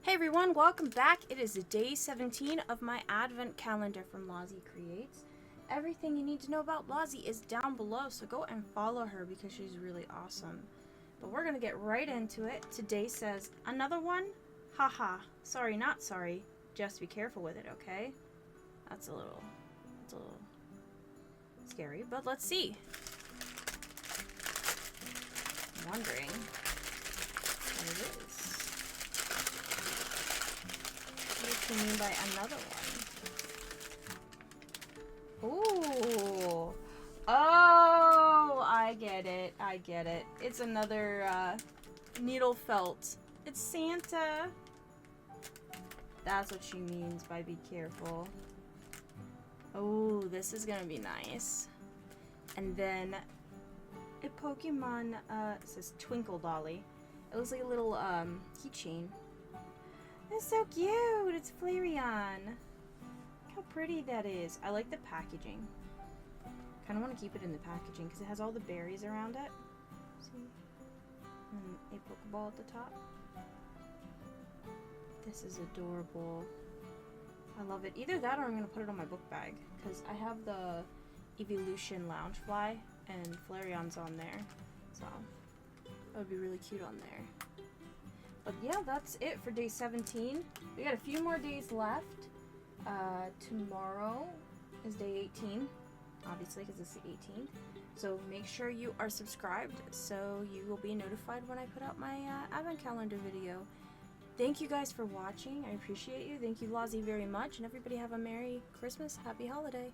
Hey everyone, welcome back. It is day 17 of my advent calendar from Lozziecreates. Everything you need to know about Lozzie is down below, so go and follow her because she's really awesome. But we're going to get right into it. Today says, another one? Haha. Sorry, not sorry. Just be careful with it, okay? That's a little scary, but let's see. I'm wondering what it is. What do you mean by another one? Ooh. Oh, I get it. It's another needle felt. It's Santa. That's what she means by be careful. Oh, this is gonna be nice. And then a Pokemon, it says Twinkle Dolly. It looks like a little keychain. It's so cute! It's Flareon. Look how pretty that is. I like the packaging. Kind of want to keep it in the packaging because it has all the berries around it. See? And a Pokeball at the top. This is adorable. I love it. Either that or I'm going to put it on my book bag because I have the Evolution Loungefly and Flareon's on there. So that would be really cute on there. But yeah, that's it for day 17. We got a few more days left. Tomorrow is day 18, obviously, because it's the 18th. So make sure you are subscribed so you will be notified when I put out my advent calendar video. Thank you guys for watching. I appreciate you. Thank you, Lozzie, very much. And everybody have a Merry Christmas. Happy holiday.